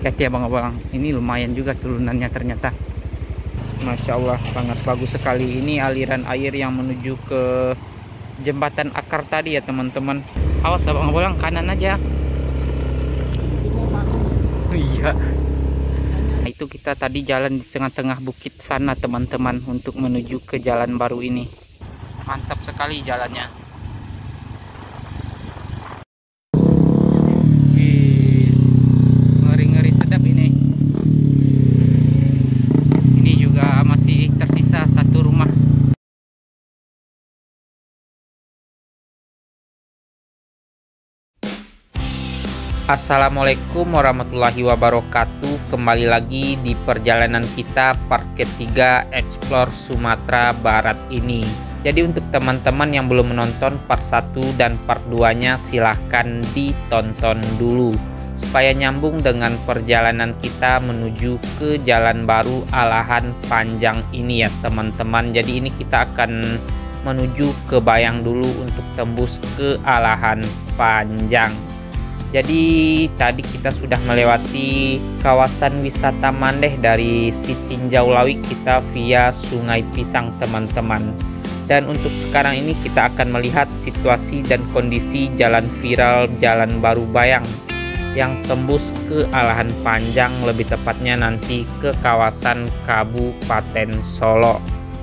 Hati-hati ya bang. Ini lumayan juga turunannya ternyata. Masya Allah, sangat bagus sekali. Ini aliran air yang menuju ke jembatan akar tadi ya teman-teman. Awas ya bang, kanan aja. Iya. Nah, itu kita tadi jalan di tengah-tengah bukit sana teman-teman untuk menuju ke jalan baru ini. Mantap sekali jalannya. Ngeri-ngeri sedap ini. Ini juga masih tersisa satu rumah. Assalamualaikum warahmatullahi wabarakatuh. Kembali lagi di perjalanan kita part ketiga Explore Sumatera Barat ini. Jadi untuk teman-teman yang belum menonton part 1 dan part 2 nya silahkan ditonton dulu supaya nyambung dengan perjalanan kita menuju ke jalan baru Alahan Panjang ini ya teman-teman. Jadi ini kita akan menuju ke Bayang dulu untuk tembus ke Alahan Panjang. Jadi tadi kita sudah melewati kawasan wisata Mandeh dari Sitinjau Lawi, kita via Sungai Pisang teman-teman. Dan untuk sekarang ini kita akan melihat situasi dan kondisi jalan viral Jalan Baru Bayang yang tembus ke Alahan Panjang, lebih tepatnya nanti ke kawasan Kabupaten Solo.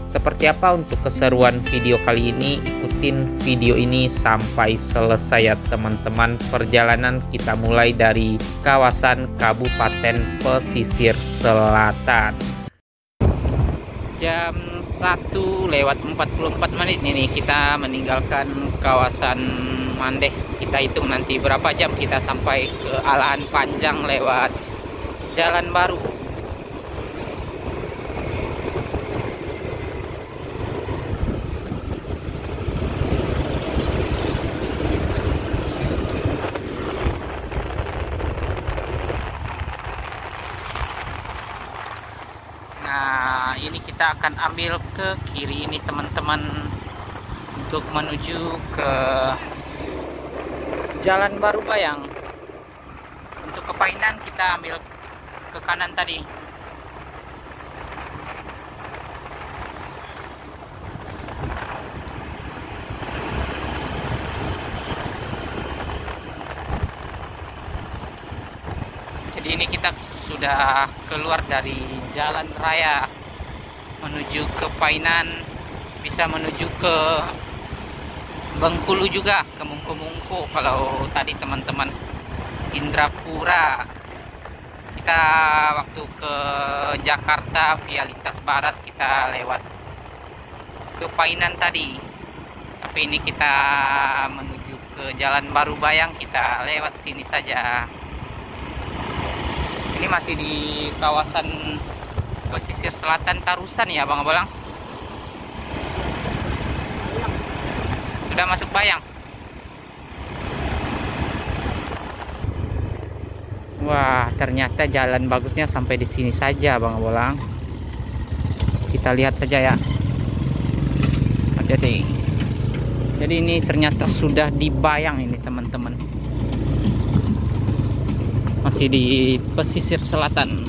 Seperti apa untuk keseruan video kali ini? Ikutin video ini sampai selesai ya teman-teman. Perjalanan kita mulai dari kawasan Kabupaten Pesisir Selatan. Jam 1:44 ini kita meninggalkan kawasan Mandeh. Kita hitung nanti berapa jam kita sampai ke Alahan Panjang lewat jalan baru. Nah, ini kita akan ambil ke kiri ini teman-teman untuk menuju ke Jalan Baru Bayang. Untuk ke Painan kita ambil ke kanan tadi. Jadi ini kita sudah keluar dari jalan raya menuju ke Painan, bisa menuju ke Bengkulu juga, ke Mungku-Mungku kalau tadi teman-teman. Indrapura, kita waktu ke Jakarta via lintas barat kita lewat ke Painan tadi, tapi ini kita menuju ke Jalan Baru Bayang, kita lewat sini saja. Ini masih di kawasan pesisir selatan Tarusan ya Bang. Sudah masuk Bayang. Wah, ternyata jalan bagusnya sampai di sini saja Bang. Kita lihat saja ya. Hati-hati. Jadi ini ternyata sudah di Bayang ini teman-teman. Masih di pesisir selatan.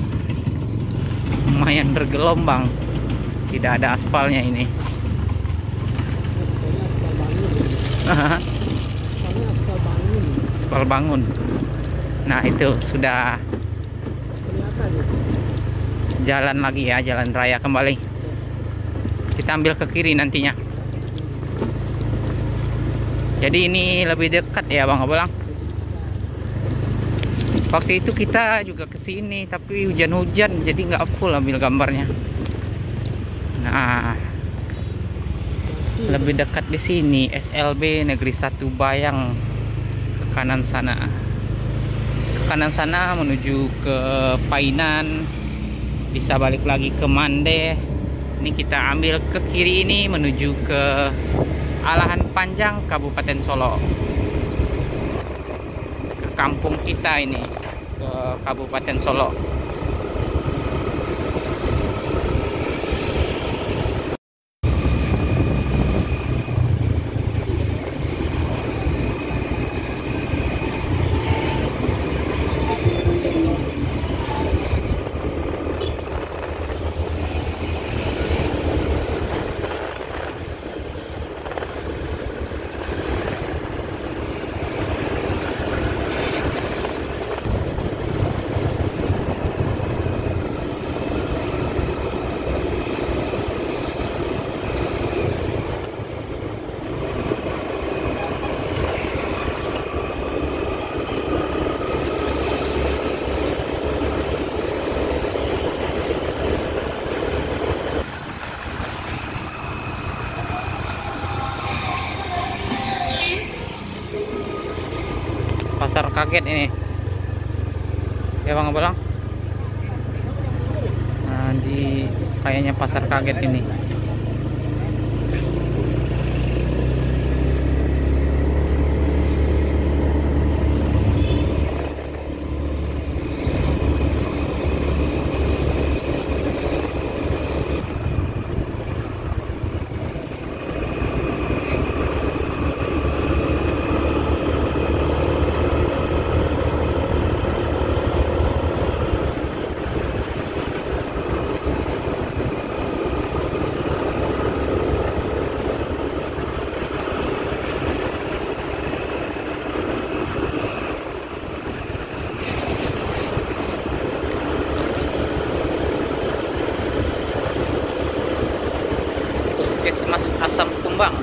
Lumayan bergelombang. Tidak ada aspalnya ini. Aspal bangun. Nah itu sudah jalan lagi ya, jalan raya kembali. Kita ambil ke kiri nantinya. Jadi ini lebih dekat ya Bang. Waktu itu kita juga ke sini tapi hujan-hujan jadi nggak full ambil gambarnya. Nah, lebih dekat di sini SLB Negeri 1 Bayang, ke kanan sana. Ke kanan sana menuju ke Painan, bisa balik lagi ke Mandeh. Ini kita ambil ke kiri ini menuju ke Alahan Panjang Kabupaten Solo. Ke kampung kita ini, ke Kabupaten Solo. kaget ini ya Bang Bolang. Nah, di kayaknya pasar kaget ini. Puskesmas Asam Kumbang.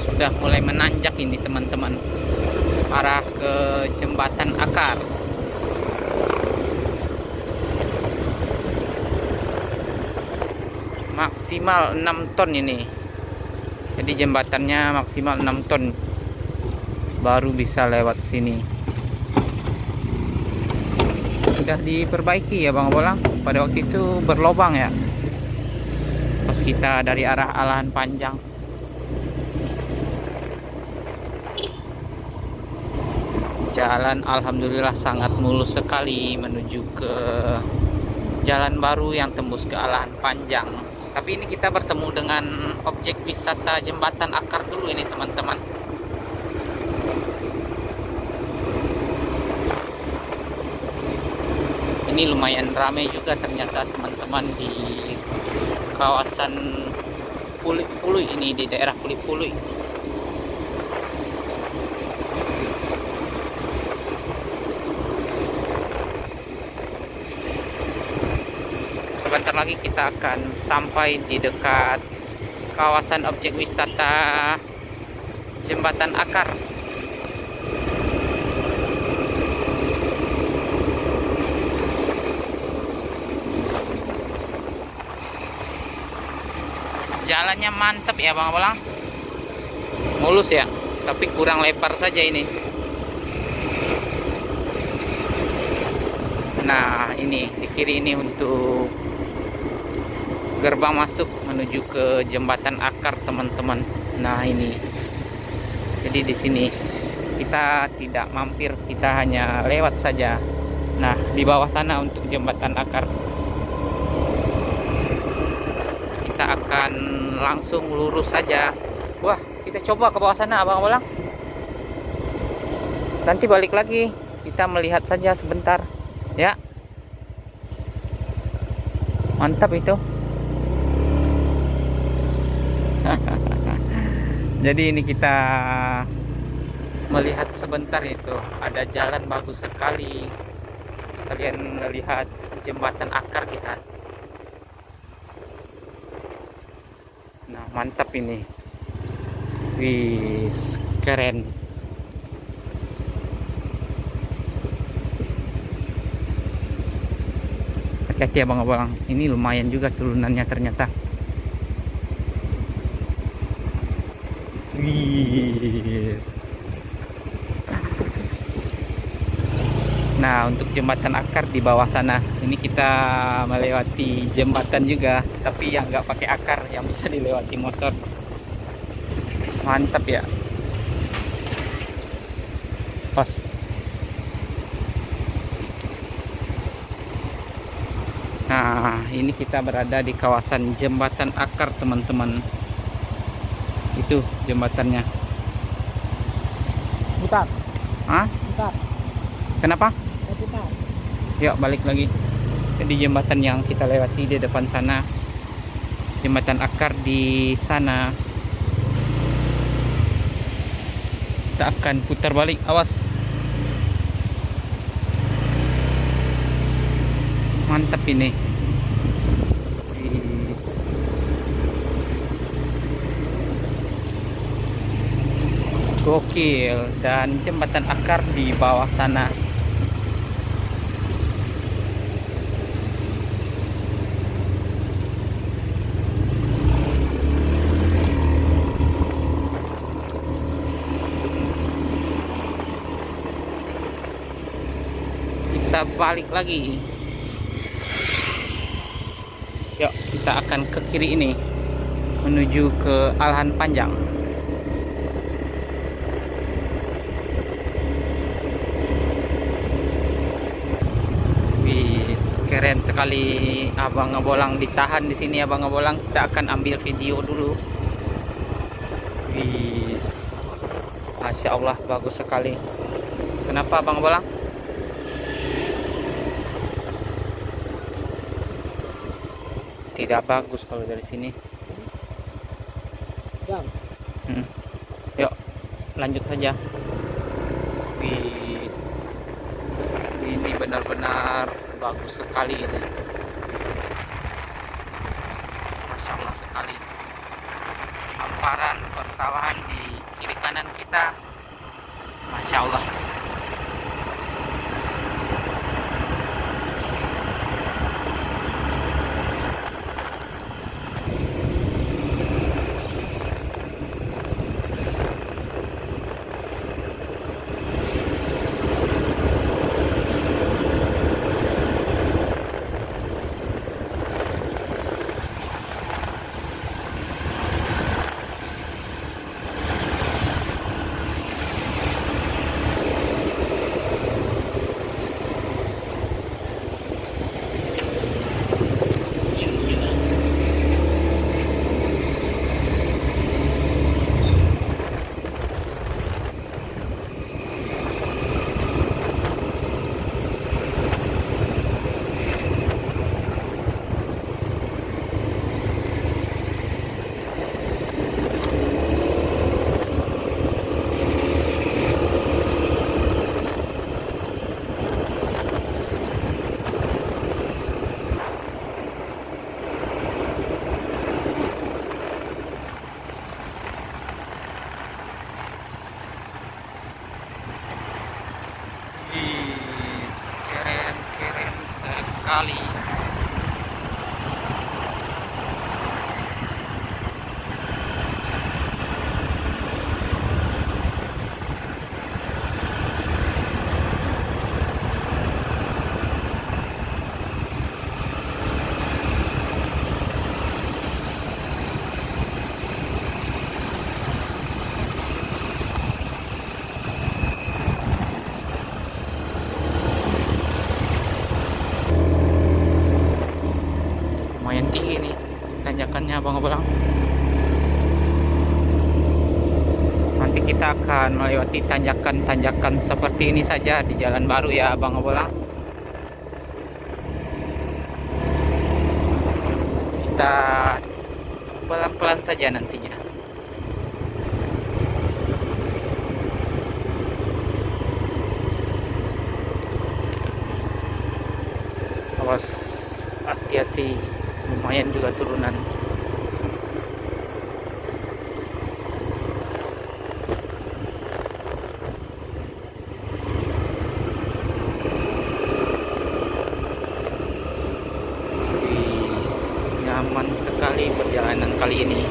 Sudah mulai menanjak ini teman-teman, arah ke jembatan Akar. Maksimal 6 ton ini, jadi jembatannya maksimal 6 ton baru bisa lewat sini. Sudah diperbaiki ya Bang Bolang, pada waktu itu berlobang ya pas kita dari arah Alahan Panjang. Jalan alhamdulillah sangat mulus sekali menuju ke jalan baru yang tembus ke Alahan Panjang. Tapi ini kita bertemu dengan objek wisata jembatan Akar dulu ini teman-teman. Ini lumayan ramai juga ternyata teman-teman di kawasan Pulik-Pului ini, di daerah Pulik-Pului. Sebentar lagi kita akan sampai di dekat kawasan objek wisata jembatan Akar. Jalannya mantap ya Bang Bolang, mulus ya, tapi kurang lebar saja ini. Nah ini di kiri ini untuk gerbang masuk menuju ke jembatan Akar teman-teman. Nah ini, jadi di sini kita tidak mampir, kita hanya lewat saja. Nah di bawah sana untuk jembatan Akar kita akan langsung lurus saja. Wah, kita coba ke bawah sana Abang Bolang. Nanti balik lagi, kita melihat saja sebentar ya. Mantap itu. Jadi ini kita melihat sebentar, itu ada jalan bagus sekali. Kalian lihat jembatan Akar kita. Nah mantap ini. Wis keren. Hati-hati ya Bang, ini lumayan juga turunannya ternyata. Wis. Nah untuk jembatan Akar di bawah sana, ini kita melewati jembatan juga, tapi yang nggak pakai akar, yang bisa dilewati motor. Mantap ya. Pas. Nah ini kita berada di kawasan jembatan Akar teman-teman. Itu jembatannya. Putar. Hah? Putar. Kenapa? Putar. Yuk balik lagi. Jadi jembatan yang kita lewati di depan sana, jembatan Akar di sana. Kita akan putar balik, awas. Mantap ini. Gokil. Dan jembatan akar di bawah sana. Kita balik lagi. Yuk, kita akan ke kiri ini menuju ke Alhan Panjang. Wih, keren sekali Abang Ngebolang, ditahan di sini Abang Ngebolang. Kita akan ambil video dulu. Wih, Masya Allah, bagus sekali. Kenapa Abang Ngebolang? Tidak bagus kalau dari sini. Yuk, lanjut saja. Wih, ini benar-benar bagus sekali ini. Masya Allah sekali. Hamparan persawahan di kiri kanan kita. Masya Allah. Keren sekali. Lumayan tinggi nih tanjakannya Abang Ngebolang. Nanti kita akan melewati tanjakan-tanjakan seperti ini saja di jalan baru ya Abang Ngebolang. Kita pelan-pelan saja nantinya. Awas, hati-hati, lumayan juga turunan. Nyaman sekali perjalanan kali ini.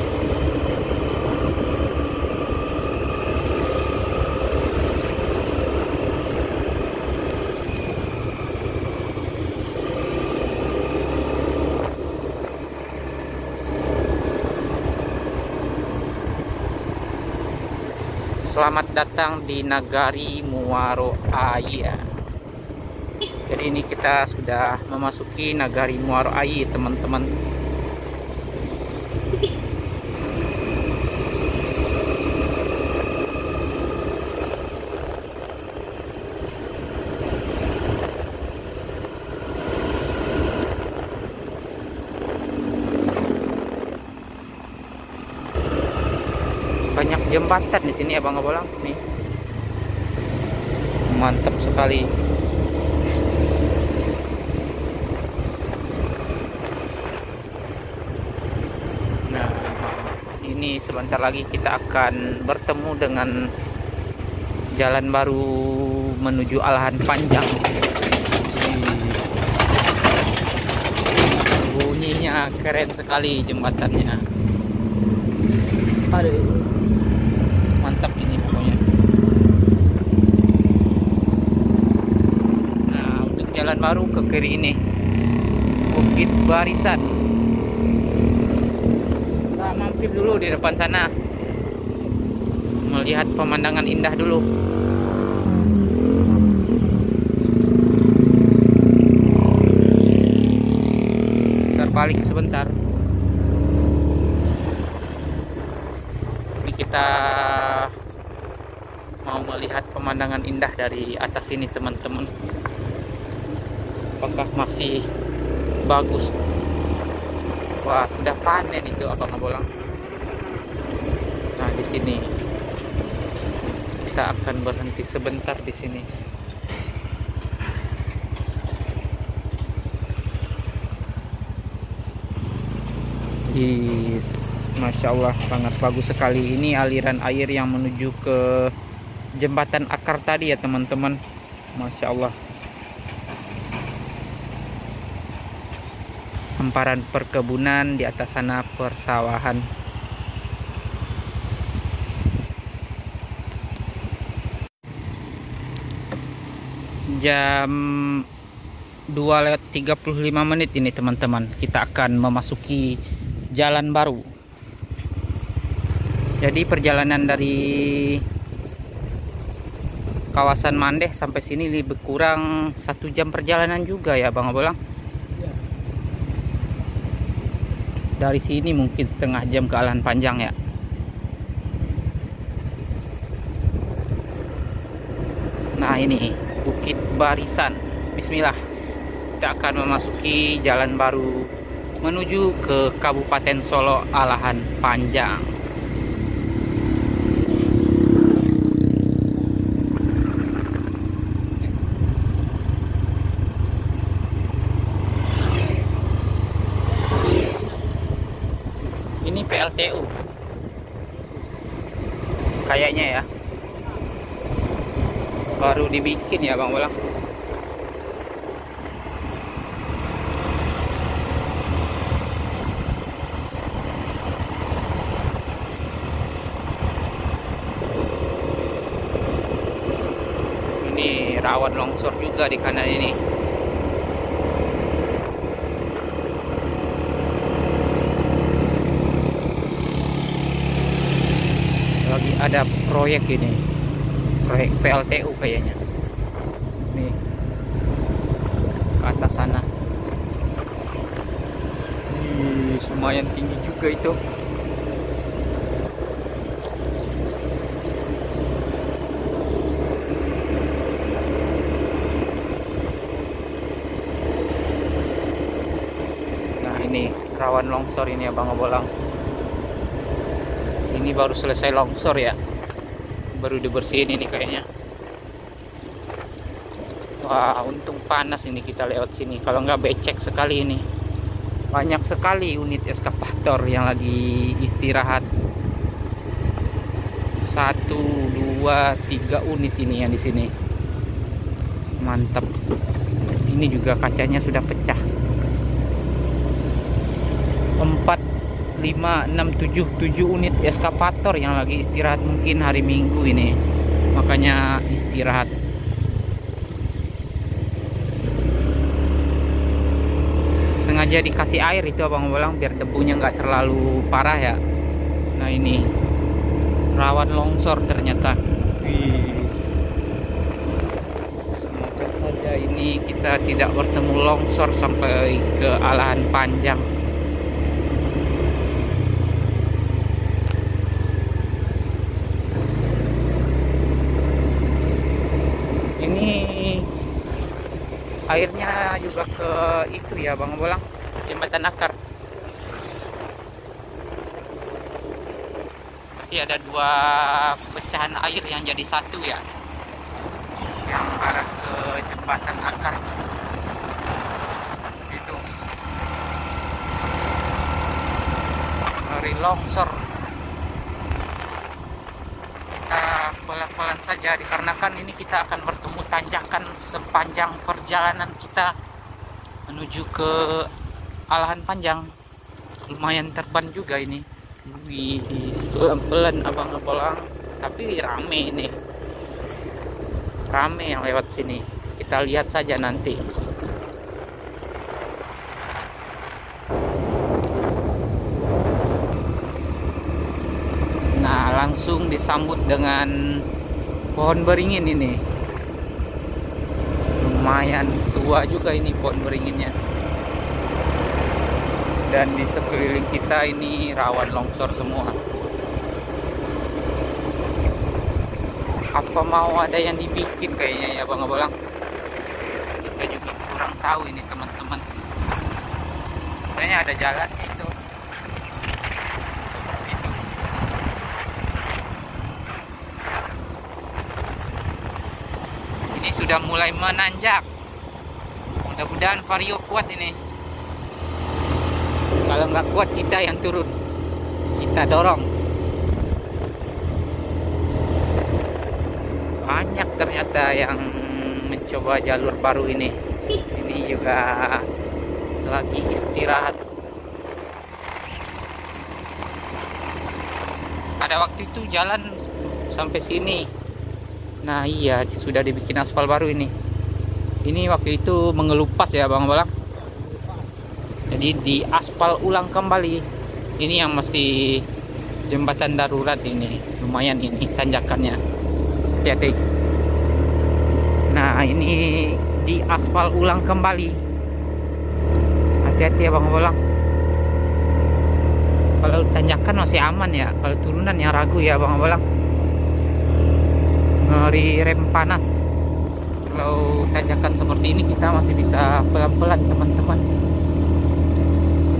Selamat datang di Nagari Muaro Ai. Jadi ini kita sudah memasuki Nagari Muaro Ai, teman-teman. Banyak jembatan di sini Abang Ngebolang nih. Mantap sekali. Nah, ini sebentar lagi kita akan bertemu dengan jalan baru menuju Alahan Panjang. Bunyinya keren sekali jembatannya. Aduh, mantap ini pokoknya. Nah, untuk jalan baru ke kiri ini Bukit Barisan. Kita mampir dulu di depan sana, melihat pemandangan indah dulu. Terbalik sebentar. Ini kita mau melihat pemandangan indah dari atas ini, teman-teman. Apakah masih bagus? Wah, sudah panen itu Abang Abolang. Nah, di sini kita akan berhenti sebentar di sini. Masya Allah, sangat bagus sekali. Ini aliran air yang menuju ke jembatan akar tadi ya teman-teman. Masya Allah, hamparan perkebunan, di atas sana persawahan. Jam 2:35 ini teman-teman, kita akan memasuki jalan baru. Jadi perjalanan dari kawasan Mandeh sampai sini lebih kurang 1 jam perjalanan juga ya Bang Abolang. Dari sini mungkin setengah jam ke Alahan Panjang ya. Nah, ini Bukit Barisan. Bismillah, kita akan memasuki jalan baru menuju ke Kabupaten Solo Alahan Panjang. Ini PLTU kayaknya ya, baru dibikin ya Bang Bolang. Ini rawan longsor juga di kanan ini. Lagi ada proyek ini, proyek PLTU kayaknya. Nih, ke atas sana. Lumayan tinggi juga itu. Nah, ini rawan longsor ini ya Bang Abolang. Ini baru selesai longsor ya, baru dibersihin ini kayaknya. Wah, untung panas ini kita lewat sini, kalau nggak becek sekali ini. Banyak sekali unit eskavator yang lagi istirahat. 1, 2, 3 unit ini yang di sini. Mantap. Ini juga kacanya sudah pecah. 4, 5, 6, 7 unit eskavator yang lagi istirahat, mungkin hari Minggu ini, makanya istirahat. Sengaja dikasih air itu Abang Bolang biar debunya nggak terlalu parah ya. Nah, ini rawan longsor ternyata. Semoga saja ini kita tidak bertemu longsor sampai ke Alahan Panjang. Airnya juga ke itu ya Bang Bolang, jembatan akar. Tapi ada 2 pecahan air yang jadi satu ya, yang arah ke jembatan akar itu. Dari longsor kita pelan-pelan pelan-pelan saja, dikarenakan ini kita akan bertemu tanjakan sepanjang perjalanan kita menuju ke Alahan Panjang. Lumayan terban juga ini. Wih, pelan-pelan abang-abang, tapi rame ini. Rame yang lewat sini. Kita lihat saja nanti. Nah, langsung disambut dengan pohon beringin ini. Lumayan tua juga ini pohon beringinnya. Dan di sekeliling kita ini rawan longsor semua. Apa mau ada yang dibikin kayaknya ya Bang Abolang? Kita juga kurang tahu ini teman-teman. Kayaknya ada jalannya itu. Seperti itu. Ini sudah mulai menanjak. Mudah-mudahan Vario kuat ini. Kalau nggak kuat kita yang turun, kita dorong. Banyak ternyata yang mencoba jalur baru ini. Ini juga lagi istirahat. Pada waktu itu jalan sampai sini. Nah iya, sudah dibikin aspal baru ini. Ini waktu itu mengelupas ya Bang Bolang. Jadi di aspal ulang kembali. Ini yang masih jembatan darurat ini. Lumayan ini tanjakannya. Hati-hati. Nah ini di aspal ulang kembali. Hati-hati ya Bang Bolang. Kalau tanjakan masih aman ya. Kalau turunan yang ragu ya Bang Bolang. Ngeri rem panas. Kalau tanjakan seperti ini kita masih bisa pelan-pelan teman-teman.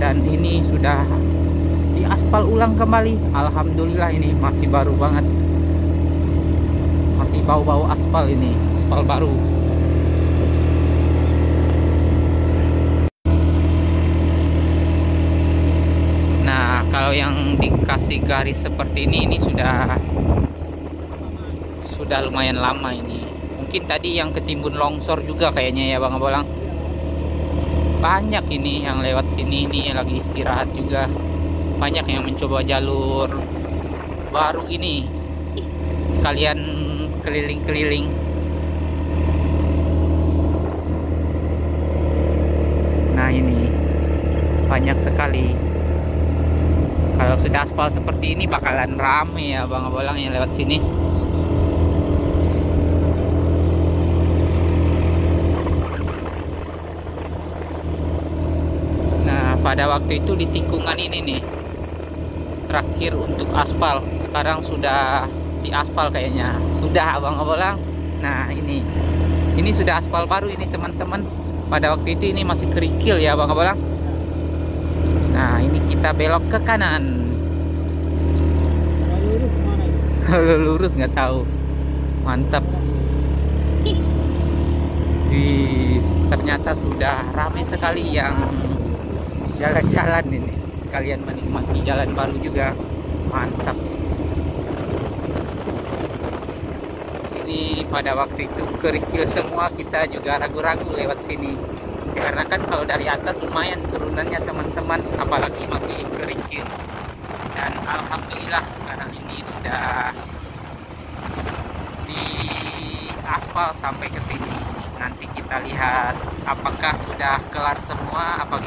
Dan ini sudah diaspal ulang kembali. Alhamdulillah ini masih baru banget. Masih bau-bau aspal ini, aspal baru. Nah, kalau yang dikasih garis seperti ini sudah lumayan lama ini. Mungkin tadi yang ketimbun longsor juga kayaknya ya Bang Abolang. Banyak ini yang lewat sini ini lagi istirahat juga. Banyak yang mencoba jalur baru ini. Sekalian keliling-keliling. Nah ini banyak sekali. Kalau sudah aspal seperti ini bakalan rame ya Bang Abolang yang lewat sini. Pada waktu itu di tikungan ini nih terakhir untuk aspal. Sekarang sudah di aspal kayaknya. Sudah Abang Abolang. Nah ini sudah aspal baru ini teman-teman. Pada waktu itu ini masih kerikil ya Abang Abolang. Nah ini kita belok ke kanan. Kalau lurus nggak tahu. Mantap. Ternyata sudah ramai sekali yang jalan-jalan ini, sekalian menikmati jalan baru juga. Mantap. Ini pada waktu itu kerikil semua, kita juga ragu-ragu lewat sini. Karena kan kalau dari atas lumayan turunannya teman-teman, apalagi masih kerikil. Dan alhamdulillah sekarang ini sudah di aspal sampai ke sini. Nanti kita lihat apakah sudah kelar semua apa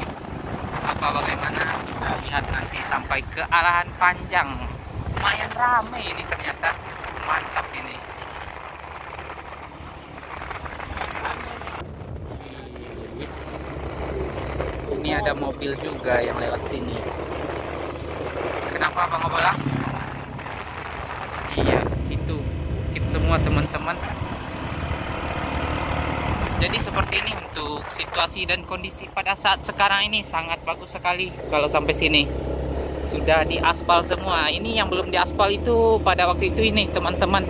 bagaimana, kita lihat nanti sampai ke Alahan Panjang. Lumayan rame ini ternyata. Mantap ini. Ini ada mobil juga yang lewat sini. Kenapa Bang Abolang? Iya, itu kit semua teman-teman. Jadi seperti ini untuk situasi dan kondisi pada saat sekarang ini sangat bagus sekali. Kalau sampai sini sudah diaspal semua. Ini yang belum diaspal itu pada waktu itu ini teman-teman.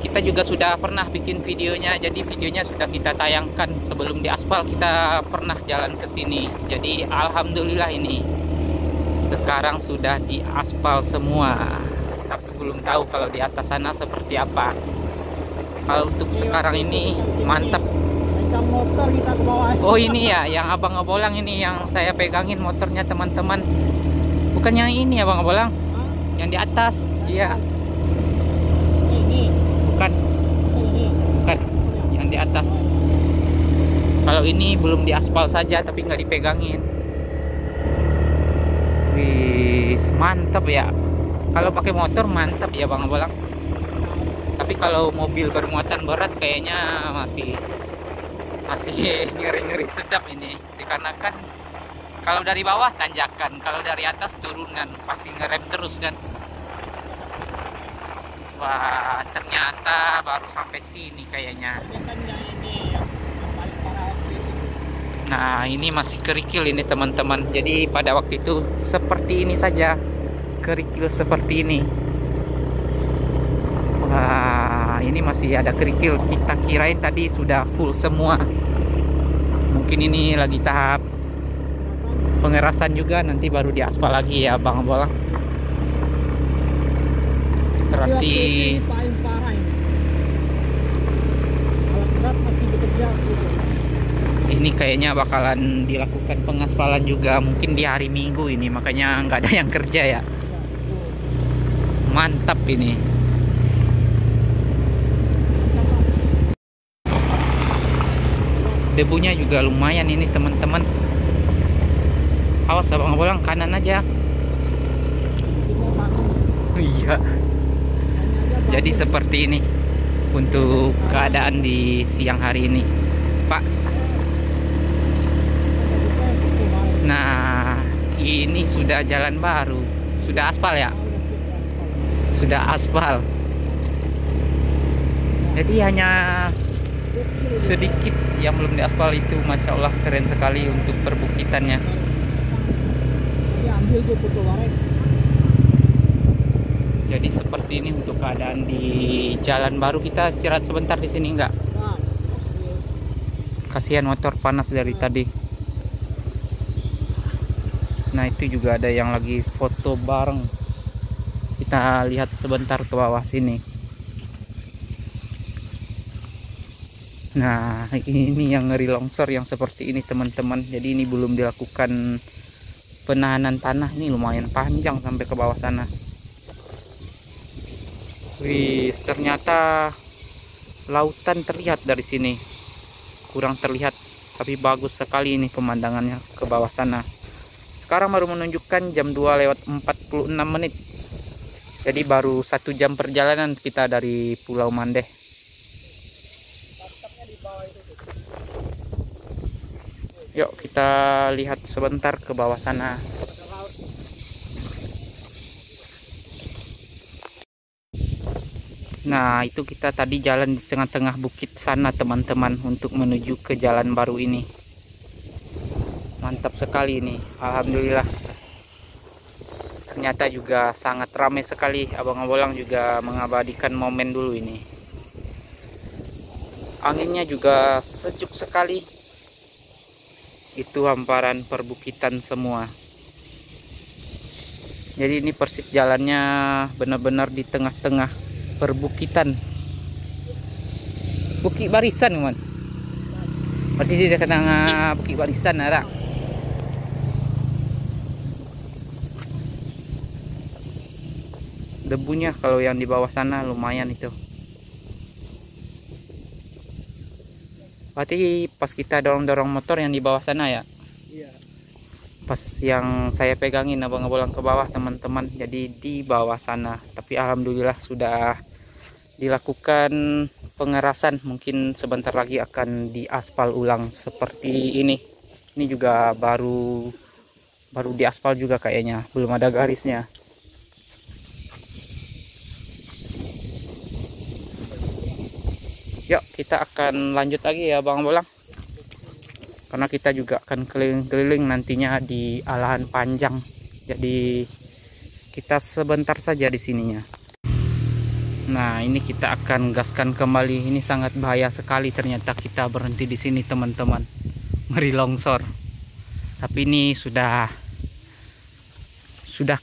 Kita juga sudah pernah bikin videonya. Jadi videonya sudah kita tayangkan sebelum diaspal. Kita pernah jalan ke sini. Jadi alhamdulillah ini sekarang sudah diaspal semua. tapi belum tahu kalau di atas sana seperti apa. Kalau untuk sekarang ini mantap. Motor kita ke bawah. Oh ini ya, yang abang ngebolang ini yang saya pegangin motornya teman-teman. Bukan yang ini abang ngebolang, yang di atas. Iya. Ini. Bukan. Bukan. Yang di atas. Kalau ini belum diaspal saja, tapi nggak dipegangin. Wih, mantap ya. Kalau pakai motor mantap ya bang ngebolang. Tapi kalau mobil bermuatan berat kayaknya masih ngeri-ngeri sedap ini, dikarenakan kalau dari bawah tanjakan, kalau dari atas turunan, pasti ngerem terus kan. Wah, ternyata baru sampai sini kayaknya. Nah, ini masih kerikil ini teman-teman. Jadi pada waktu itu seperti ini saja, kerikil seperti ini. Wah, ini masih ada kerikil. Kita kirain tadi sudah full semua. Mungkin ini lagi tahap pengerasan juga, nanti baru diaspal lagi ya bang bolang. Berarti paling parah ini. Alat berat masih bekerja. ini kayaknya bakalan dilakukan pengaspalan juga mungkin di hari Minggu ini, makanya nggak ada yang kerja ya. Mantap ini. Debunya juga lumayan ini teman-teman. Awas abang bolang, kanan aja. Iya. Jadi seperti ini untuk keadaan di siang hari ini, Pak. Nah, ini sudah jalan baru, sudah aspal ya? Sudah aspal. Jadi hanya sedikit yang belum diaspal itu, masya Allah keren sekali untuk perbukitannya. Jadi seperti ini untuk keadaan di jalan baru. Kita istirahat sebentar di sini enggak? Kasihan motor panas dari tadi. Nah itu juga ada yang lagi foto bareng. Kita lihat sebentar ke bawah sini. Nah ini yang ngeri longsor yang seperti ini teman-teman. Jadi ini belum dilakukan penahanan tanah. Ini lumayan panjang sampai ke bawah sana. Wih, ternyata lautan terlihat dari sini. Kurang terlihat, tapi bagus sekali ini pemandangannya ke bawah sana. Sekarang baru menunjukkan jam 2:46. Jadi baru 1 jam perjalanan kita dari Pulau Mandeh. Yuk kita lihat sebentar ke bawah sana. Nah itu kita tadi jalan di tengah-tengah bukit sana teman-teman, untuk menuju ke jalan baru ini. Mantap sekali ini, alhamdulillah. Ternyata juga sangat ramai sekali. Abang bolang juga mengabadikan momen dulu ini. Anginnya juga sejuk sekali. Itu hamparan perbukitan semua. Jadi ini persis jalannya benar-benar di tengah-tengah perbukitan. Bukit Barisan teman. Berarti di dekat tengah Bukit Barisan ada. Debunya kalau yang di bawah sana lumayan itu. Berarti pas kita dorong-dorong motor yang di bawah sana ya? Iya. Pas yang saya pegangin abang bolang ke bawah teman-teman, jadi di bawah sana. Tapi alhamdulillah sudah dilakukan pengerasan, mungkin sebentar lagi akan diaspal ulang seperti ini. Ini juga baru diaspal juga kayaknya, belum ada garisnya. Yuk kita akan lanjut lagi ya bang bolang, karena kita juga akan keliling-keliling nantinya di alahan panjang. Jadi kita sebentar saja di sininya. Nah ini kita akan gaskan kembali. Ini sangat bahaya sekali ternyata kita berhenti di sini teman-teman, ngeri longsor. Tapi ini sudah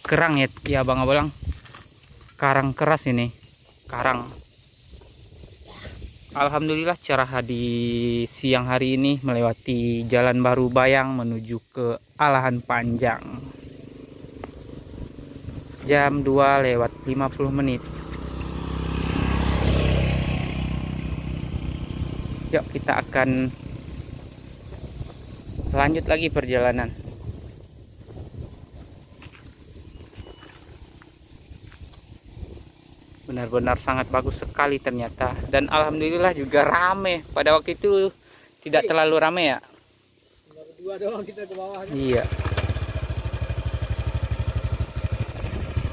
kerang ya bang bolang. karang keras ini, karang. Alhamdulillah cerah di siang hari ini melewati Jalan Baru Bayang menuju ke Alahan Panjang. Jam 2:50. Yuk kita akan lanjut lagi perjalanan. Benar-benar sangat bagus sekali ternyata, dan alhamdulillah juga rame. Pada waktu itu tidak terlalu rame ya. Berdua doang kita ke bawah. Iya.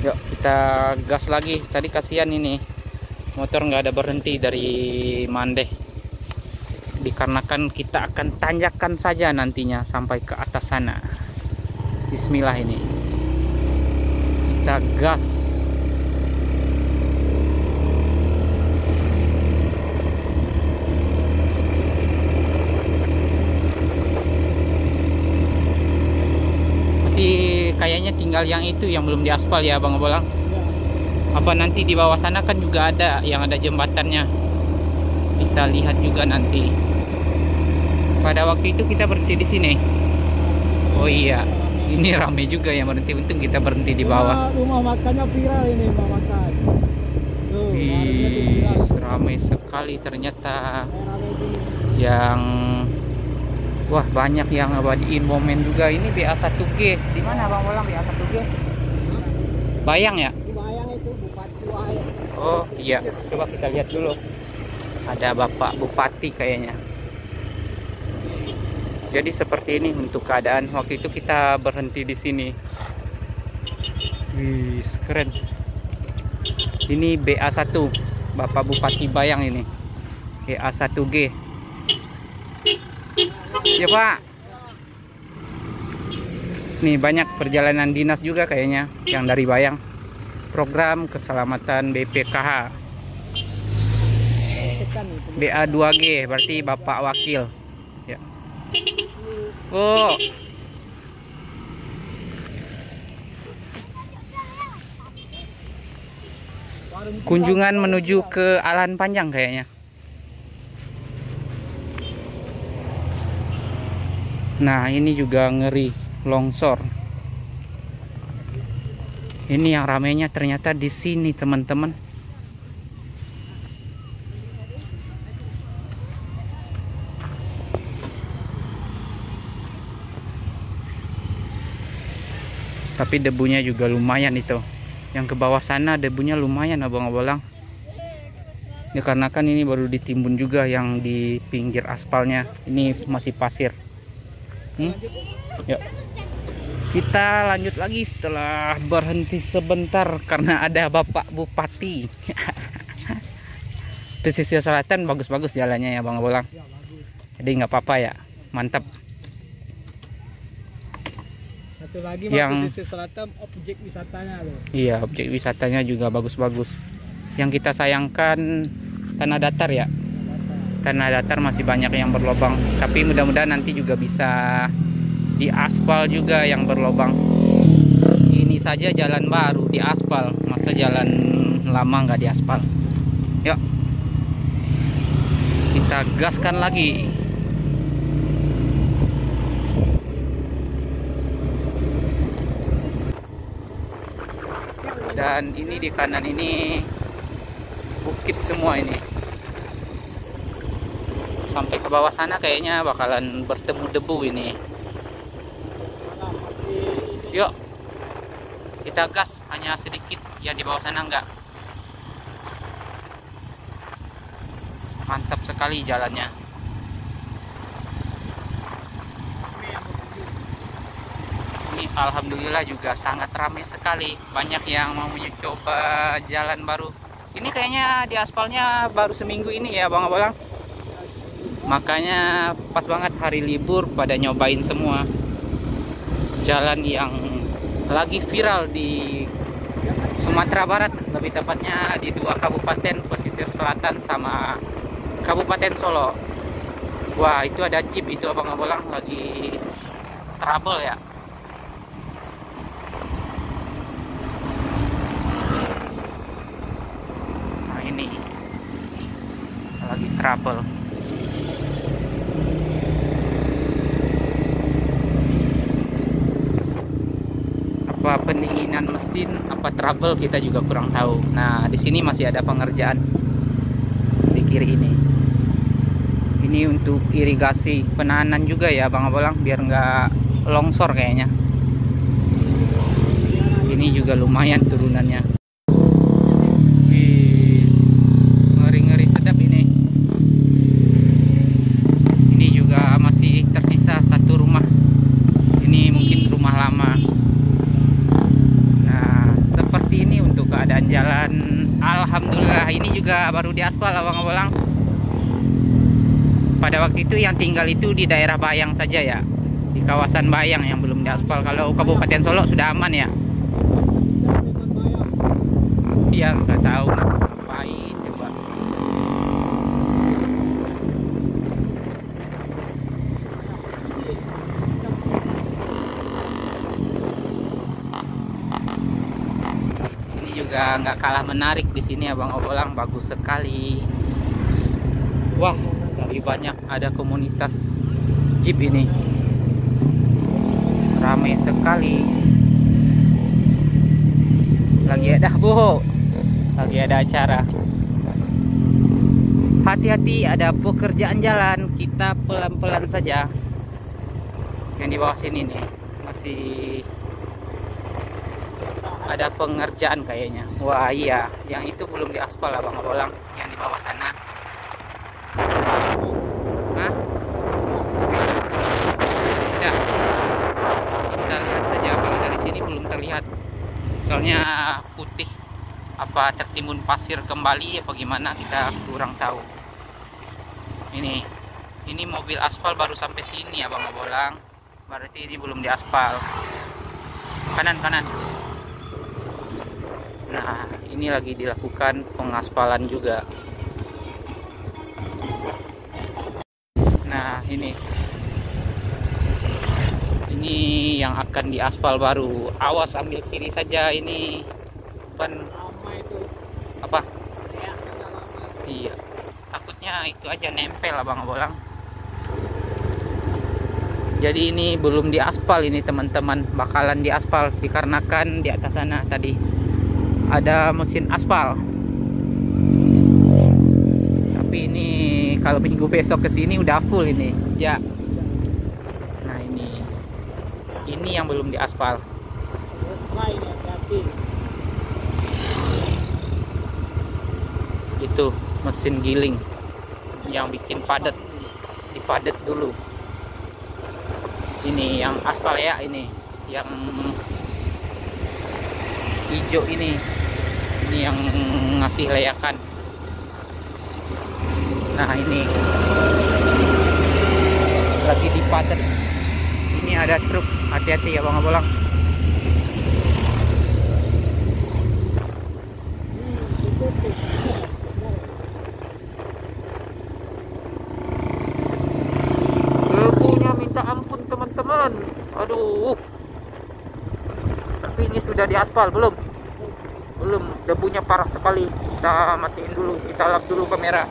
Yuk kita gas lagi. Tadi kasihan ini motor nggak ada berhenti dari Mandeh, dikarenakan kita akan tanjakan saja nantinya sampai ke atas sana. Bismillah, ini kita gas. Kayaknya tinggal yang itu yang belum diaspal ya Bang Bolang. Apa nanti di bawah sana kan juga ada yang ada jembatannya. Kita lihat juga nanti. Pada waktu itu kita berhenti di sini. Oh iya, ini rame juga yang berhenti. Untung kita berhenti di bawah. Rumah makannya viral ini, rumah makan. Tuh, rame sekali ternyata. Yang wah, banyak yang ngabadiin momen juga. Ini BA1G. Di mana Bang Bolang BA1G? Bayang ya? Di Bayang itu Bupati Wahid. Oh iya, coba kita lihat dulu. Ada Bapak Bupati kayaknya. Jadi seperti ini untuk keadaan. Waktu itu kita berhenti di sini. Wih, keren. Ini BA1, Bapak Bupati Bayang ini. BA1G. Ya Pak. Nih banyak perjalanan dinas juga kayaknya yang dari Bayang. Program keselamatan BPKH. BA2G berarti Bapak Wakil. Ya. Oh. Kunjungan menuju ke Alahan Panjang kayaknya. Nah, ini juga ngeri, longsor. Ini yang ramenya ternyata di sini, teman-teman. Tapi debunya juga lumayan itu. Yang ke bawah sana debunya lumayan, Abang Bolang. Ya karena kan ini baru ditimbun juga yang di pinggir aspalnya. Ini masih pasir. Yuk. Kita lanjut lagi setelah berhenti sebentar karena ada Bapak Bupati. Pesisir selatan bagus-bagus jalannya ya Bang Bolang. Jadi nggak apa-apa ya, mantap. Satu lagi yang pesisir selatan objek wisatanya loh. Iya, objek wisatanya juga bagus-bagus. Yang kita sayangkan tanah datar ya. Tanah datar masih banyak yang berlobang, tapi mudah-mudahan nanti juga bisa diaspal juga yang berlobang. Ini saja jalan baru diaspal, masa jalan lama nggak diaspal. Yuk kita gaskan lagi. Dan ini di kanan ini bukit semua ini. Sampai ke bawah sana kayaknya bakalan bertemu debu ini. Yuk kita gas, hanya sedikit ya, di bawah sana enggak. Mantap sekali jalannya. Ini alhamdulillah juga sangat ramai sekali. Banyak yang mau mencoba jalan baru. Ini kayaknya di aspalnya baru seminggu ini ya Bang Bolang. Makanya pas banget hari libur pada nyobain semua. Jalan yang lagi viral di Sumatera Barat, lebih tepatnya di 2 kabupaten pesisir selatan sama Kabupaten Solo. Wah, itu ada jeep itu Abang Bolang lagi trouble ya. trouble. Apa pendinginan mesin, apa trouble, kita juga kurang tahu. Nah, di sini masih ada pengerjaan di kiri ini. Ini untuk irigasi penahanan juga ya Bang Abolang, biar nggak longsor kayaknya. Ini juga lumayan turunannya. Ngeri-ngeri sedap ini. Ini juga masih tersisa satu rumah. Ini mungkin rumah lama. Nah, seperti ini untuk keadaan jalan. Alhamdulillah, ini juga baru diaspal Bang Abolang. Pada waktu itu yang tinggal itu di daerah Bayang saja ya, di kawasan Bayang yang belum diaspal. Kalau Kabupaten Solo sudah aman ya. Dia nggak tahu ngapain coba. Ini juga nggak kalah menarik di sini ya Bang Abolang, bagus sekali. Wah, lebih banyak ada komunitas jeep ini, ramai sekali. Lagi ada acara. Hati-hati, ada pekerjaan jalan, kita pelan-pelan saja. Yang di bawah sini nih masih ada pengerjaan kayaknya. Wah iya, yang itu belum diaspal Bang Abolang, yang di bawah sana. Hah? Ya, kita lihat saja. Kalau dari sini belum terlihat, soalnya putih. Apa tertimbun pasir kembali apa gimana, kita kurang tahu. Ini mobil aspal baru sampai sini ya Bang Abolang, berarti ini belum diaspal. Kanan. Nah, ini lagi dilakukan pengaspalan juga. Nah, ini yang akan diaspal baru. Awas, ambil kiri saja, ini ban apa? Iya, takutnya itu aja nempel Bang Abolang. Jadi ini belum diaspal ini teman-teman, bakalan diaspal dikarenakan di atas sana tadi ada mesin aspal. Tapi ini kalau minggu besok ke sini udah full ini ya. Nah, ini yang belum diaspal. Itu mesin giling yang bikin padat, dipadat dulu. Ini yang aspal ya, ini yang hijau ini yang ngasih layakan. Nah, ini lagi dipadat. Ini ada truk, hati-hati ya Bang Abolang. Debunya minta ampun teman-teman. Aduh. Tapi ini sudah diaspal belum? Belum, debunya parah sekali. Kita matiin dulu, kita lap dulu kamera.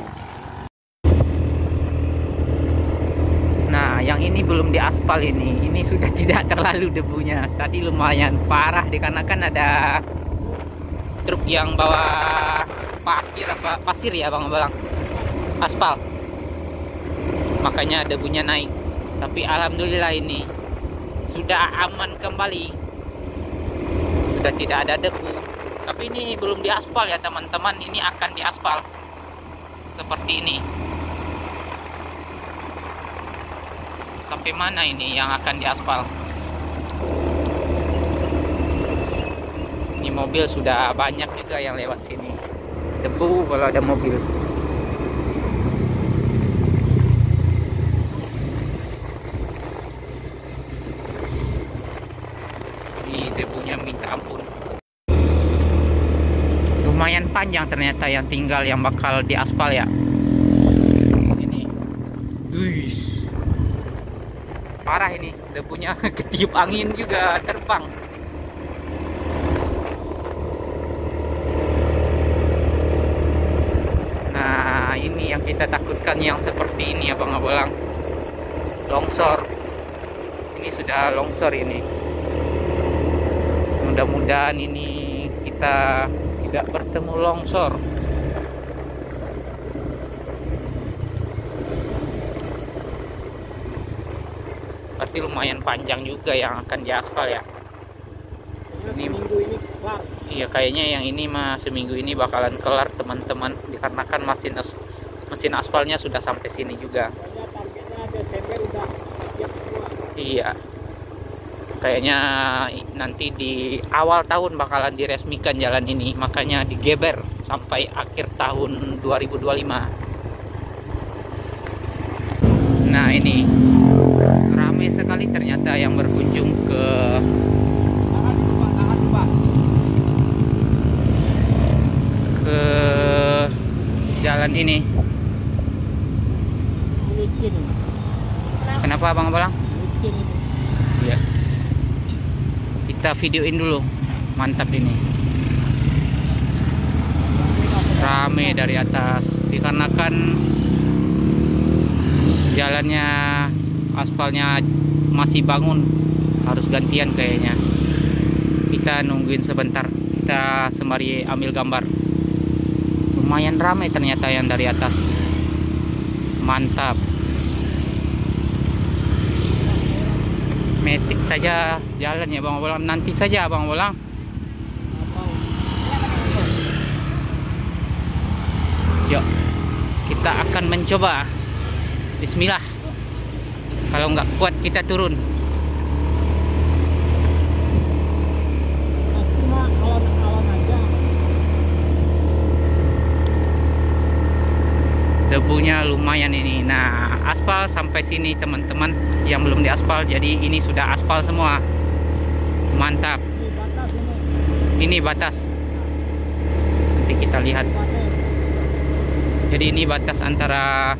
Nah, yang ini belum diaspal ini. Ini sudah tidak terlalu debunya. Tadi lumayan parah dikarenakan ada truk yang bawa pasir ya Bang Abolang, aspal. Makanya debunya naik. Tapi alhamdulillah ini sudah aman kembali. Sudah tidak ada debu. Tapi ini belum diaspal ya teman-teman. Ini akan diaspal seperti ini. Sampai mana ini yang akan diaspal? Ini mobil sudah banyak juga yang lewat sini. Debu kalau ada mobil. Ini debunya minta ampun. Lumayan panjang ternyata yang tinggal, yang bakal diaspal ya. Ini. Wih. Parah ini, debunya ketiup angin juga terbang. Nah, ini yang kita takutkan. mendapatkan yang seperti ini abang-abang. Longsor. Ini sudah longsor ini. Mudah-mudahan ini kita tidak bertemu longsor. Berarti lumayan panjang juga yang akan diaspal ya. Ini minggu ini kelar. Iya, kayaknya yang ini mah seminggu ini bakalan kelar teman-teman, dikarenakan mesin aspalnya sudah sampai sini juga. Kayaknya targetnya Desember udah siap semua. Iya. Kayaknya nanti di awal tahun bakalan diresmikan jalan ini, makanya digeber sampai akhir tahun 2025. Nah, ini ramai sekali ternyata yang berkunjung ke jalan ini. Licin ini. Kenapa abang-abang? Licin ini. Iya. Kita videoin dulu. Mantap ini. Rame dari atas. Dikarenakan jalannya, aspalnya masih bangun, harus gantian kayaknya. Kita nungguin sebentar. Kita sembari ambil gambar. Lumayan ramai ternyata yang dari atas. Mantap. Metik saja jalan ya Bang Bolang. Nanti saja Bang Bolang. Yuk, kita akan mencoba. Bismillah. Kalau nggak kuat kita turun. Cuma awan-awan aja. Debunya lumayan ini. Nah, aspal sampai sini teman-teman, yang belum diaspal. Jadi ini sudah aspal semua. Mantap. Ini batas ini. Ini batas. Nanti kita lihat. Jadi ini batas antara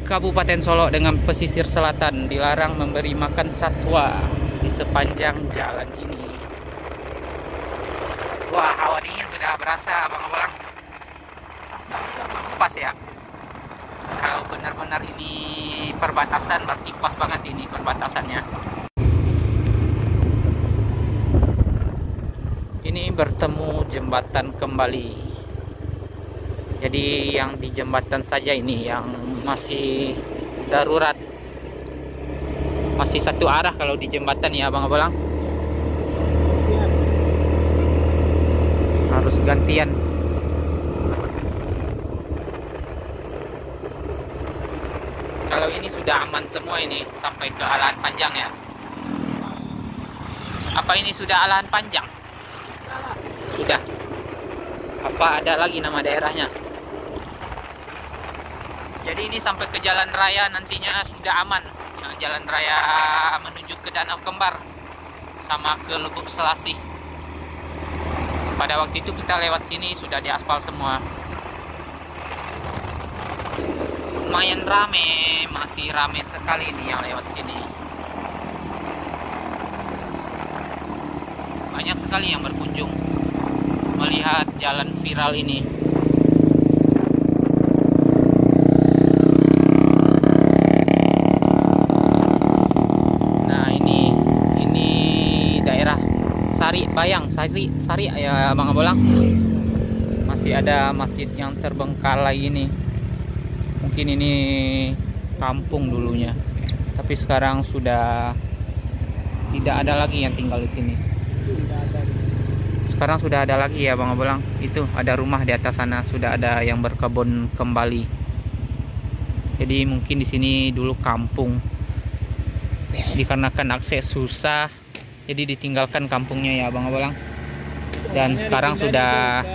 Kabupaten Solo dengan pesisir selatan. Dilarang memberi makan satwa di sepanjang jalan ini. Wah, hawa dingin sudah berasa abang-abang. Pas ya. Kalau benar-benar ini perbatasan, berarti pas banget ini perbatasannya. Ini bertemu jembatan kembali. Jadi yang di jembatan saja ini yang masih darurat. Masih satu arah kalau di jembatan ya abang-abang. Harus gantian. Kalau ini sudah aman semua ini sampai ke Alahan Panjang ya. Apa ini sudah Alahan Panjang? Sudah. Apa ada lagi nama daerahnya? Jadi ini sampai ke jalan raya nantinya sudah aman. Ya, jalan raya menuju ke Danau Kembar sama ke Lubuk Selasih. Pada waktu itu kita lewat sini sudah diaspal semua. Lumayan rame, masih rame sekali nih yang lewat sini. Banyak sekali yang berkunjung melihat jalan viral ini. Nah, ini daerah Sari Bayang, Sari ya Bang Abolang. Masih ada masjid yang terbengkalai ini. Mungkin ini kampung dulunya, tapi sekarang sudah tidak ada lagi yang tinggal di sini. Sekarang sudah ada lagi ya Bang Abolang. Itu ada rumah di atas sana, sudah ada yang berkebun kembali. Jadi mungkin di sini dulu kampung. Dikarenakan akses susah, jadi ditinggalkan kampungnya ya Bang Abolang. Dan sekarang sudah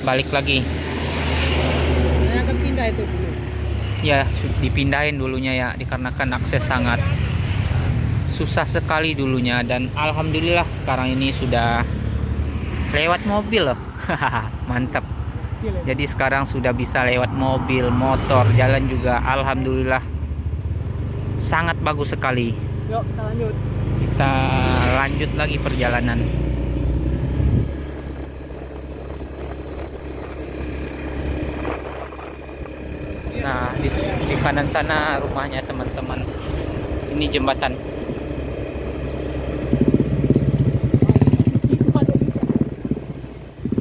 balik lagi. Pindah itu dulu. Ya, dipindahin dulunya ya, dikarenakan akses sangat susah sekali dulunya. Dan alhamdulillah sekarang ini sudah lewat mobil loh. Mantap. Jadi sekarang sudah bisa lewat mobil, motor, jalan juga alhamdulillah sangat bagus sekali. Yuk kita lanjut. Kita lanjut lagi perjalanan. kanan sana rumahnya teman-teman. Ini jembatan.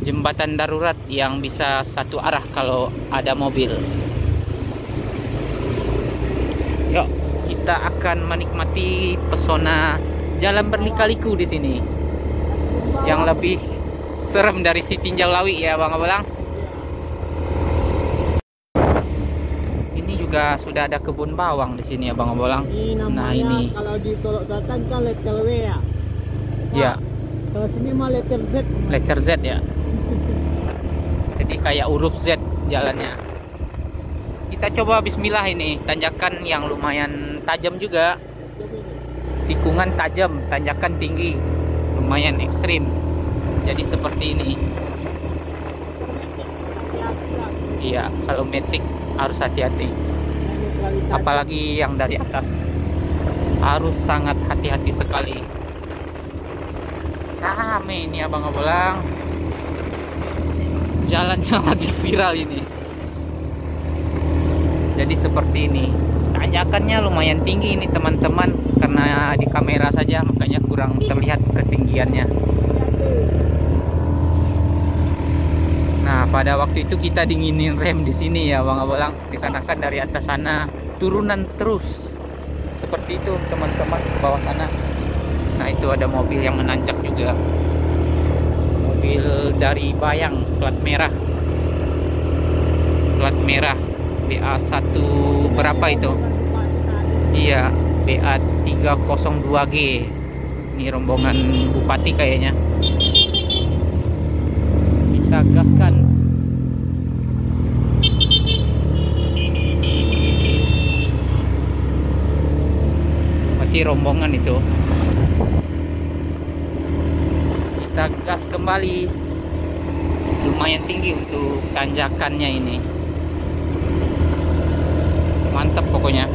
Jembatan darurat yang bisa satu arah kalau ada mobil. Yuk, kita akan menikmati pesona jalan berlika-liku di sini. Yang lebih serem dari si Tinjau Lawi ya Bang Abalang. Ini juga sudah ada kebun bawang di sini ya Bang Abalang. Nah ini. Kalau di Solok Selatan kan letter W ya. Ya. Kalau sini mah letter Z. Letter Z ya. Jadi kayak huruf Z jalannya. Kita coba bismillah ini. Tanjakan yang lumayan tajam juga. Tikungan tajam, tanjakan tinggi. Lumayan ekstrim. Jadi seperti ini. Iya, kalau metik harus hati-hati. Apalagi yang dari atas. Harus sangat hati-hati sekali. Rame ini Abang Abalang. Jalannya lagi viral ini. Jadi seperti ini. Tanjakannya lumayan tinggi ini teman-teman. Karena di kamera saja makanya kurang terlihat ketinggiannya. Nah pada waktu itu kita dinginin rem di sini ya Bang Abalang. Dikarenakan dari atas sana turunan terus. Seperti itu teman-teman ke bawah sana. Nah itu ada mobil yang menanjak juga. Mobil dari Bayang plat merah BA1 berapa itu? Iya BA302G. Ini rombongan bupati kayaknya. Kita gaskan. Berarti rombongan itu. Kita gas kembali. Lumayan tinggi untuk tanjakannya ini. Mantap pokoknya.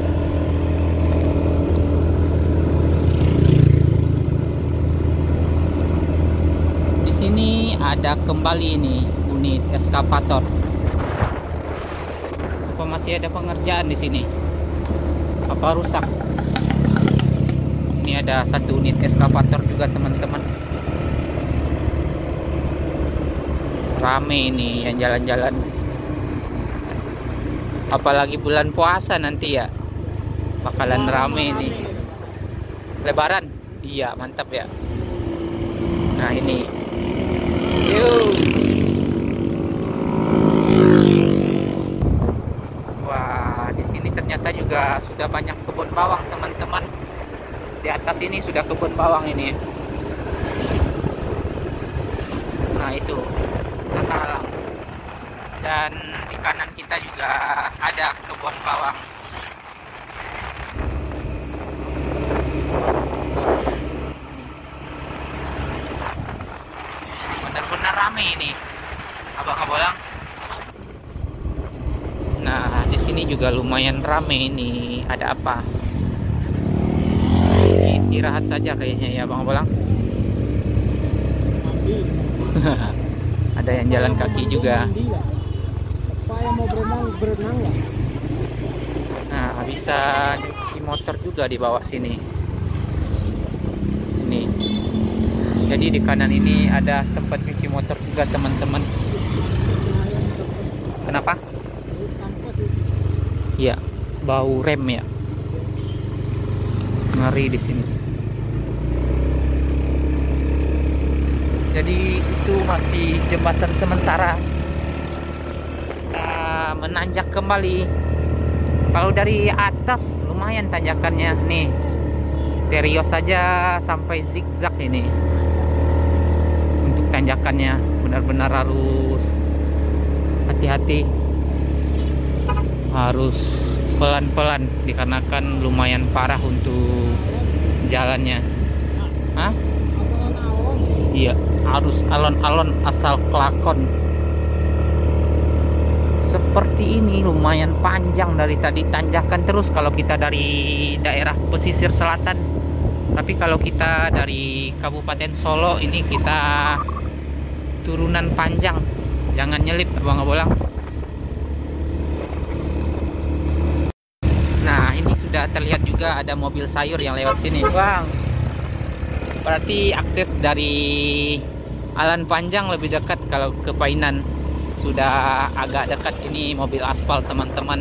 Di sini ada kembali ini unit eskavator. Apa masih ada pengerjaan di sini? Apa rusak? Ini ada satu unit eskavator juga teman-teman. Rame ini yang jalan-jalan. Apalagi bulan puasa nanti ya. Bakalan rame ini. Lebaran. Iya, mantap ya. Nah, ini. Yuk. Wah, di sini ternyata juga sudah banyak kebun bawang, teman-teman. Di atas ini sudah kebun bawang ini. Nah, itu. Tata alam. Dan di kanan kita juga ada kebun bawang. Benar-benar rame ini, Abang Abalang. Nah, di sini juga lumayan rame ini. Ada apa? Istirahat saja kayaknya ya, Abang Abalang. Ada yang jalan kaki juga. Yang mau berenang lah. Nah, bisa nyuci motor juga di bawah sini. Ini. Jadi di kanan ini ada tempat nyuci motor juga, teman-teman. Kenapa? Iya, bau rem ya. Ngeri di sini. Jadi itu masih jembatan sementara. Menanjak kembali. Kalau dari atas lumayan tanjakannya nih. Terios saja sampai zigzag ini. Untuk tanjakannya benar-benar harus hati-hati. Harus pelan-pelan dikarenakan lumayan parah untuk jalannya. Hah? Iya, harus alon-alon asal kelakon. Seperti ini lumayan panjang dari tadi, tanjakan terus kalau kita dari daerah pesisir selatan. Tapi kalau kita dari Kabupaten Solo ini kita turunan panjang. Jangan nyelip Abang Abalang. sudah terlihat juga ada mobil sayur yang lewat sini. Bang, berarti akses dari Alan Panjang lebih dekat. Kalau ke Painan sudah agak dekat. Ini mobil aspal teman-teman.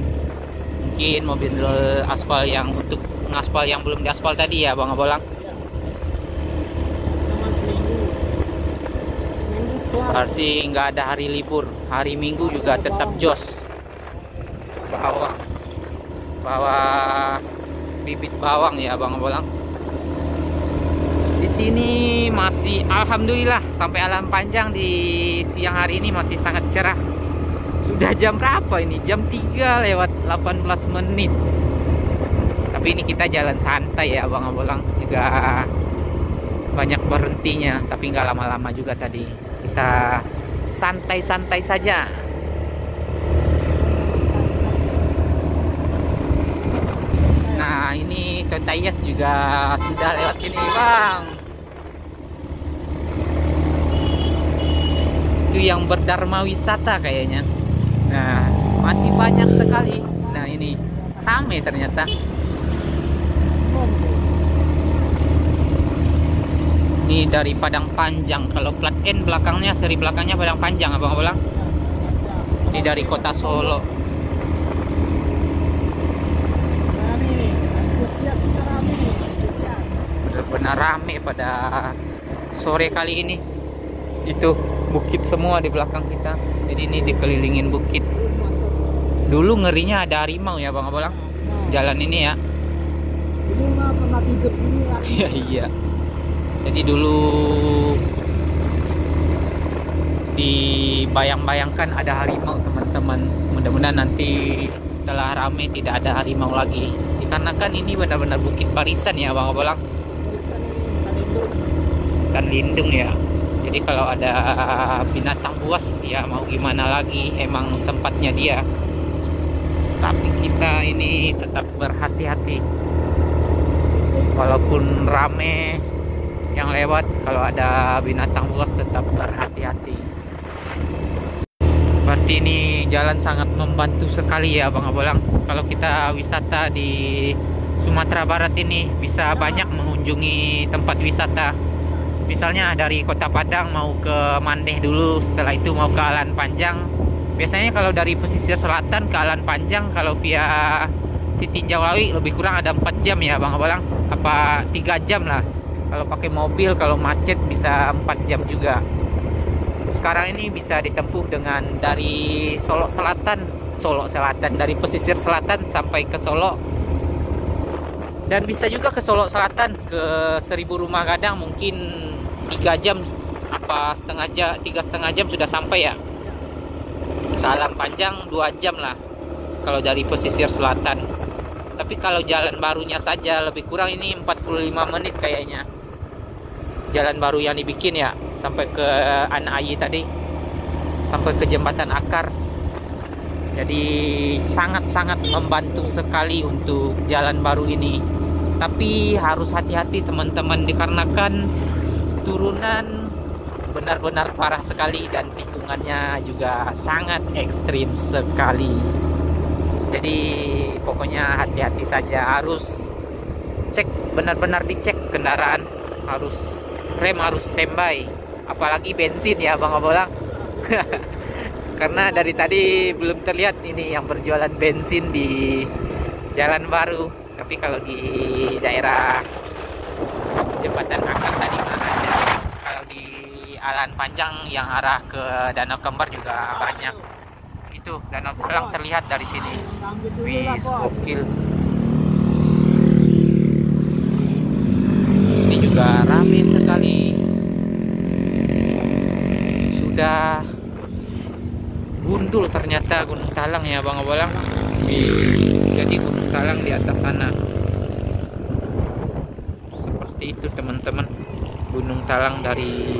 Mungkin mobil aspal yang untuk ngaspal yang belum diaspal tadi ya Bang Abolang. Berarti nggak ada hari libur. Hari Minggu juga tetap jos. Bawa bibit bawang ya Bang Abolang. Di sini masih alhamdulillah sampai Alan Panjang di siang hari ini masih sangat cerah. Sudah jam berapa ini? Jam 3 lewat 18 menit. Tapi ini kita jalan santai ya Bang Abolang. Juga banyak berhentinya, tapi nggak lama-lama juga tadi. Kita santai-santai saja. Nah, ini Toyota Hiace juga sudah lewat sini, Bang. Itu yang berdharma wisata kayaknya. Nah, masih banyak sekali. Nah, ini rame ternyata. Ini dari Padang Panjang. Kalau plat N belakangnya, seri belakangnya Padang Panjang, Abang Abolang. Ini dari kota Solo. Benar-benar rame pada sore kali ini. Itu bukit semua di belakang kita. Jadi ini dikelilingin bukit. Dulu ngerinya ada harimau ya Bang Abolang. Jalan ini ya. Ini mah pernah tidur sini lah. Iya iya. Jadi dulu dibayang-bayangkan ada harimau teman-teman. Mudah-mudahan nanti setelah rame tidak ada harimau lagi. Dikarenakan ini benar-benar bukit barisan ya Bang Abolang. Kan lindung ya. Jadi kalau ada binatang buas ya mau gimana lagi, emang tempatnya dia. Tapi kita ini tetap berhati-hati. Walaupun rame yang lewat, kalau ada binatang buas tetap berhati-hati. Berarti ini jalan sangat membantu sekali ya Bang Abolang. Kalau kita wisata di Sumatera Barat ini bisa banyak mengunjungi tempat wisata. Misalnya dari Kota Padang mau ke Mandeh dulu, setelah itu mau ke Alan Panjang. Biasanya kalau dari pesisir selatan ke Alan Panjang, kalau via Sitinjauawi lebih kurang ada 4 jam ya Bang Abolang. Apa 3 jam lah. Kalau pakai mobil, kalau macet bisa 4 jam juga. Sekarang ini bisa ditempuh dengan dari Solo Selatan, dari pesisir selatan sampai ke Solo. Dan bisa juga ke Solo Selatan, ke 1000 Rumah Gadang mungkin 3 jam apa setengah jam, 3,5 jam sudah sampai ya. Alan Panjang 2 jam lah kalau dari pesisir selatan. Tapi kalau jalan barunya saja lebih kurang ini 45 menit kayaknya. Jalan baru yang dibikin ya, sampai ke Anayi tadi, sampai ke Jembatan Akar. Jadi sangat-sangat membantu sekali untuk jalan baru ini. Tapi harus hati-hati teman-teman, dikarenakan turunan benar-benar parah sekali dan tikungannya juga sangat ekstrim sekali. Jadi pokoknya hati-hati saja, harus cek, benar-benar dicek kendaraan, harus rem harus standby, apalagi bensin ya Bang Abolang. Karena dari tadi belum terlihat ini yang berjualan bensin di jalan baru. Tapi kalau di daerah Jembatan Akar tadi mah ada. Kalau di Alan Panjang yang arah ke Danau Kembar juga banyak. Itu Danau Kembar terlihat dari sini. Wih, gokil. Ini juga ramai sekali. Sudah gundul ternyata Gunung Talang ya Bang Abolang. Jadi Gunung Talang di atas sana. Seperti itu teman-teman. Gunung Talang dari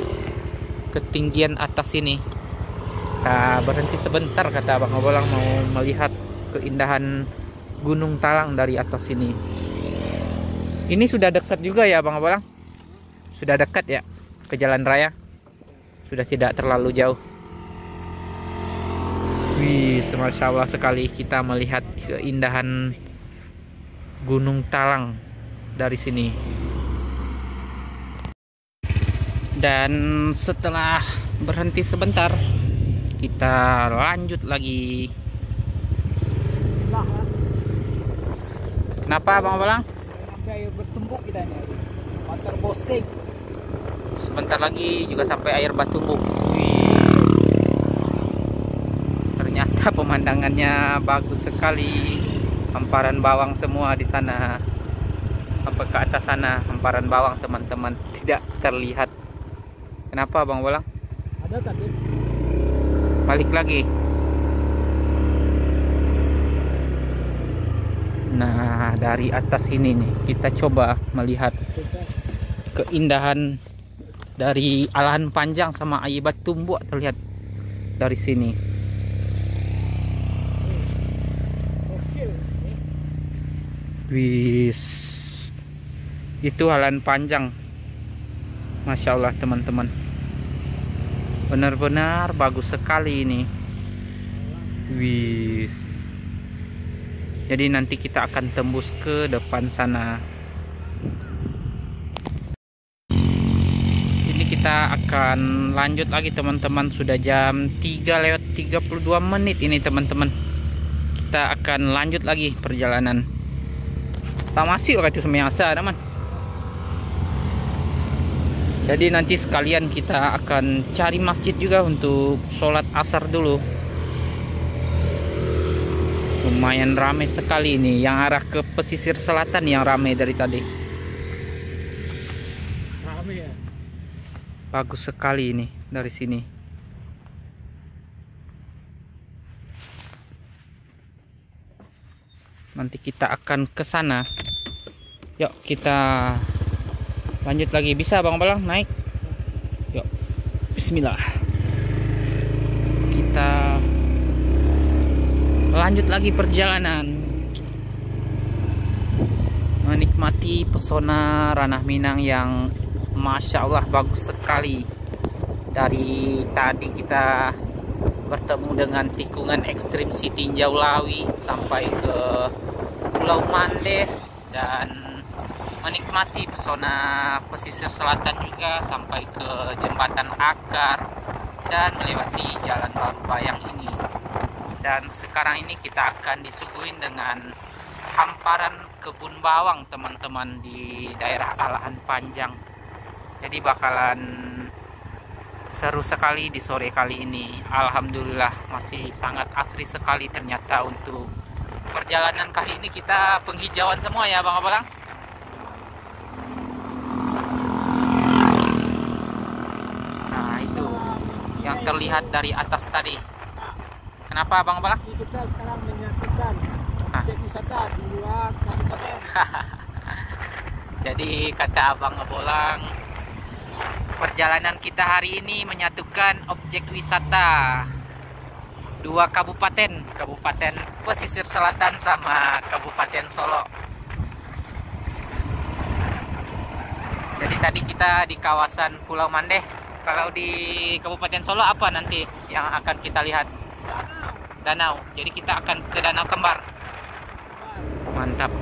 ketinggian atas ini. Kita berhenti sebentar kata Bang Abolang, mau melihat keindahan Gunung Talang dari atas ini. Ini sudah dekat juga ya Bang Abolang. Sudah dekat ya ke jalan raya. Sudah tidak terlalu jauh. Wih, Masya Allah sekali kita melihat keindahan Gunung Talang dari sini. Dan setelah berhenti sebentar, kita lanjut lagi. Kenapa Bang Balang? Sampai air bertumbuk kita ini. Motor bosek. Sebentar lagi juga sampai air Batumbuk. Ternyata pemandangannya bagus sekali. Hamparan bawang semua di sana. Sampai ke atas sana hamparan bawang teman-teman, tidak terlihat. Kenapa Bang Balang? Ada tadi. Balik lagi. Nah, dari atas ini nih kita coba melihat keindahan dari Alahan Panjang sama Air Batumbuk terlihat dari sini. Wis, itu Alahan Panjang. Masya Allah teman-teman, benar-benar bagus sekali ini. Wis, jadi nanti kita akan tembus ke depan sana. Ini kita akan lanjut lagi teman-teman. Sudah jam 3:32 ini teman-teman. Kita akan lanjut lagi perjalanan. Tak masih orang itu semasa teman. Jadi nanti sekalian kita akan cari masjid juga untuk sholat asar dulu. Lumayan ramai sekali ini, yang arah ke pesisir selatan yang ramai dari tadi. Ramai ya. Bagus sekali ini dari sini. Nanti kita akan ke sana. Yuk kita lanjut lagi. Bisa Bang Balang naik? Yuk, bismillah. Kita lanjut lagi perjalanan, menikmati pesona Ranah Minang yang Masya Allah bagus sekali. Dari tadi kita bertemu dengan tikungan ekstrim Siti Tinjau Lawi sampai ke Pulau Mandeh, dan menikmati pesona pesisir selatan juga sampai ke Jembatan Akar dan melewati Jalan Baru Bayang ini. Dan sekarang ini kita akan disuguhin dengan hamparan kebun bawang teman-teman di daerah Alahan Panjang. Jadi bakalan seru sekali di sore kali ini. Alhamdulillah masih sangat asri sekali ternyata untuk perjalanan kali ini. Kita penghijauan semua ya Bang Balang. Nah itu yang terlihat dari atas tadi. Kenapa Bang Balang? Kita sekarang menyatukan objek wisata di luar kabupaten. Jadi kata Abang Bolang, perjalanan kita hari ini menyatukan objek wisata dua kabupaten, Kabupaten Pesisir Selatan sama Kabupaten Solo. Jadi tadi kita di kawasan Pulau Mandeh. Kalau di Kabupaten Solo apa nanti yang akan kita lihat? Danau. Jadi kita akan ke Danau Kembar. Mantap.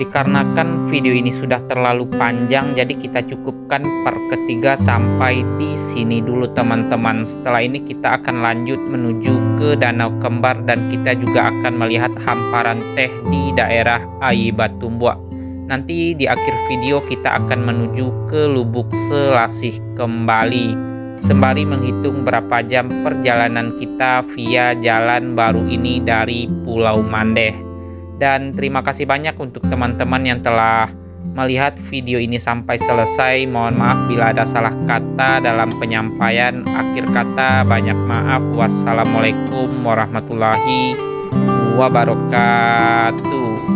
Dikarenakan video ini sudah terlalu panjang, jadi kita cukupkan part ketiga sampai di sini dulu teman-teman. Setelah ini kita akan lanjut menuju ke Danau Kembar dan kita juga akan melihat hamparan teh di daerah Air Batumbuk. Nanti di akhir video kita akan menuju ke Lubuk Selasih kembali, sembari menghitung berapa jam perjalanan kita via jalan baru ini dari Pulau Mandeh. Dan terima kasih banyak untuk teman-teman yang telah melihat video ini sampai selesai. Mohon maaf bila ada salah kata dalam penyampaian. Akhir kata banyak maaf. Wassalamualaikum warahmatullahi wabarakatuh.